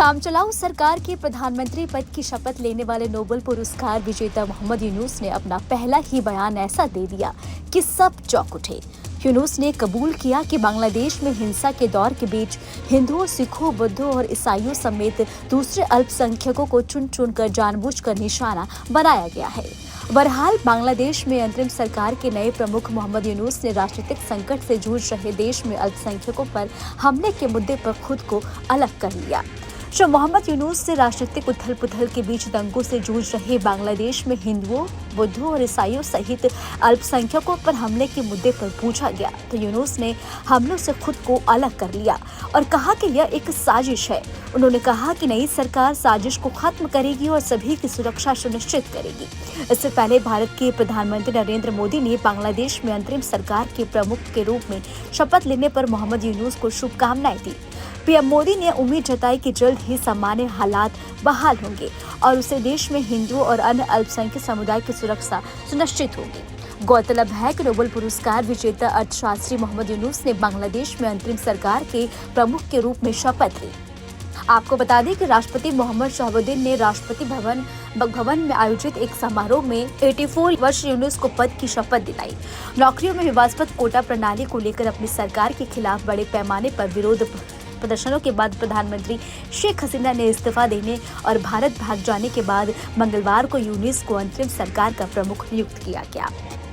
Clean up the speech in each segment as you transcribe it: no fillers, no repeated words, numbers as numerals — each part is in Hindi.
कामचलाऊ सरकार के प्रधानमंत्री पद की शपथ लेने वाले नोबेल पुरस्कार विजेता मोहम्मद यूनुस ने अपना पहला ही बयान ऐसा दे दिया कि सब चौंक उठे। यूनुस ने कबूल किया कि बांग्लादेश में हिंसा के दौर के बीच हिंदुओं, सिखों, बुद्धों और ईसाइयों समेत दूसरे अल्पसंख्यकों को चुन चुनकर जानबूझकर निशाना बनाया गया है। बहरहाल बांग्लादेश में अंतरिम सरकार के नए प्रमुख मोहम्मद यूनुस ने राजनीतिक संकट से जूझ रहे देश में अल्पसंख्यकों पर हमले के मुद्दे पर खुद को अलग कर लिया। श्री मोहम्मद यूनुस से राजनीतिक उथल पुथल के बीच दंगों से जूझ रहे बांग्लादेश में हिंदुओं, बुद्धों और ईसाइयों सहित अल्पसंख्यकों पर हमले के मुद्दे पर पूछा गया तो यूनुस ने हमलों से खुद को अलग कर लिया और कहा कि यह एक साजिश है। उन्होंने कहा कि नई सरकार साजिश को खत्म करेगी और सभी की सुरक्षा सुनिश्चित करेगी। इससे पहले भारत के प्रधानमंत्री नरेंद्र मोदी ने बांग्लादेश में अंतरिम सरकार के प्रमुख के रूप में शपथ लेने पर मोहम्मद यूनुस को शुभकामनाएं दी। पीएम मोदी ने उम्मीद जताई कि जल्द ही सामान्य हालात बहाल होंगे और उससे देश में हिंदुओं और अन्य अल्पसंख्यक समुदाय की सुरक्षा सुनिश्चित होगी। गौरतलब है कि नोबेल पुरस्कार विजेता अर्थशास्त्री मोहम्मद यूनुस ने बांग्लादेश में अंतरिम सरकार के प्रमुख के रूप में शपथ ली। आपको बता दें कि राष्ट्रपति मोहम्मद शहाबुद्दीन ने राष्ट्रपति भवन में आयोजित एक समारोह में 84 वर्ष यूनुस को पद की शपथ दिलाई। नौकरियों में विवादास्पद कोटा प्रणाली को लेकर अपनी सरकार के खिलाफ बड़े पैमाने पर विरोध प्रदर्शनों के बाद प्रधानमंत्री शेख हसीना ने इस्तीफा देने और भारत भाग जाने के बाद मंगलवार को यूनुस को अंतरिम सरकार का प्रमुख नियुक्त किया गया।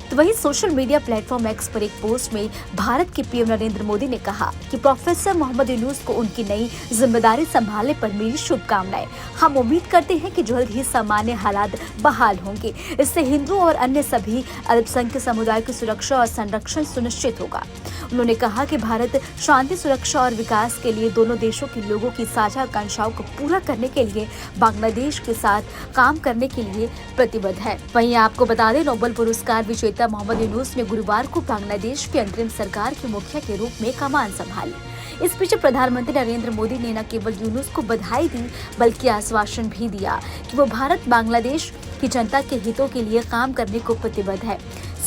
तो वहीं सोशल मीडिया प्लेटफॉर्म एक्स पर एक पोस्ट में भारत के पीएम नरेंद्र मोदी ने कहा कि प्रोफेसर मोहम्मद यूनुस को उनकी नई जिम्मेदारी संभालने पर मेरी शुभकामनाएं। हम उम्मीद करते हैं कि जल्द ही सामान्य हालात बहाल होंगे। इससे हिंदुओं और अन्य सभी अल्पसंख्यक समुदाय की सुरक्षा और संरक्षण सुनिश्चित होगा। उन्होंने कहा कि भारत शांति, सुरक्षा और विकास के लिए दोनों देशों के लोगों की साझा आकांक्षाओं को पूरा करने के लिए बांग्लादेश के साथ काम करने के लिए प्रतिबद्ध है। वहीं आपको बता दें, नोबेल पुरस्कार विजेता मोहम्मद यूनुस ने गुरुवार को बांग्लादेश की अंतरिम सरकार के मुखिया के रूप में कमान संभाली। इस बीच प्रधानमंत्री नरेंद्र मोदी ने न केवल यूनुस को बधाई दी बल्कि आश्वासन भी दिया कि वो भारत बांग्लादेश की जनता के हितों के लिए काम करने को प्रतिबद्ध है।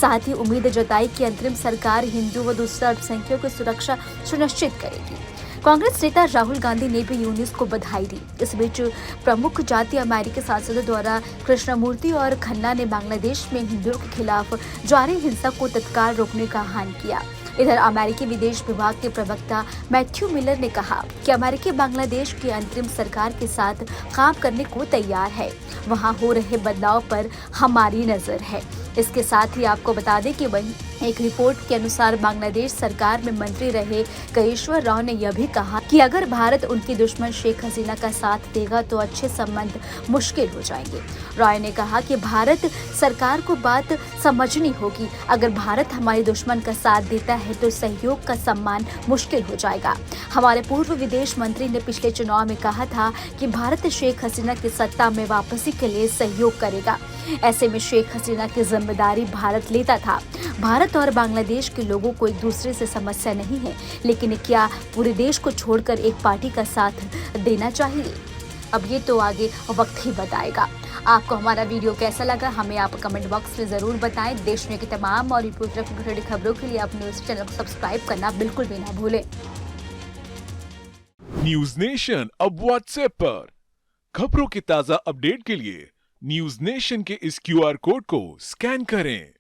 साथ ही उम्मीद जताई कि अंतरिम सरकार हिंदू व दूसरे अल्पसंख्यकों की सुरक्षा सुनिश्चित करेगी। कांग्रेस नेता राहुल गांधी ने भी यूनुस को बधाई दी। इस बीच प्रमुख जातीय अमेरिकी सांसदों द्वारा कृष्णमूर्ति और खन्ना ने बांग्लादेश में हिंदुओं के खिलाफ जारी हिंसा को तत्काल रोकने का आह्वान किया। इधर अमेरिकी विदेश विभाग के प्रवक्ता मैथ्यू मिलर ने कहा कि अमेरिका बांग्लादेश की अंतरिम सरकार के साथ काम करने को तैयार है। वहां हो रहे बदलाव पर हमारी नजर है। इसके साथ ही आपको बता दें कि वहीं एक रिपोर्ट के अनुसार बांग्लादेश सरकार में मंत्री रहे कयेश्वर राव ने यह भी कहा कि अगर भारत उनकी दुश्मन शेख हसीना का साथ देगा तो अच्छे संबंध मुश्किल हो जाएंगे। रॉय ने कहा कि भारत सरकार को बात समझनी होगी। अगर भारत हमारे दुश्मन का साथ देता है तो सहयोग का सम्मान मुश्किल हो जाएगा। हमारे पूर्व विदेश मंत्री ने पिछले चुनाव में कहा था कि भारत शेख हसीना की सत्ता में वापसी के लिए सहयोग करेगा। ऐसे में शेख हसीना की जिम्मेदारी भारत लेता था। भारत और बांग्लादेश के लोगों को एक दूसरे से समस्या नहीं है, लेकिन क्या पूरे देश को छोड़कर एक पार्टी का साथ देना चाहिए? अब ये तो आगे वक्त ही बताएगा। आपको हमारा वीडियो कैसा लगा हमें आप कमेंट बॉक्स में जरूर बताएं। देश में की तमाम और खबरों के लिए अपने इस चैनल को सब्सक्राइब करना बिल्कुल भी ना भूलें। न्यूज नेशन अब व्हाट्सएप पर खबरों की ताजा अपडेट के लिए न्यूज नेशन के इस QR कोड को स्कैन करें।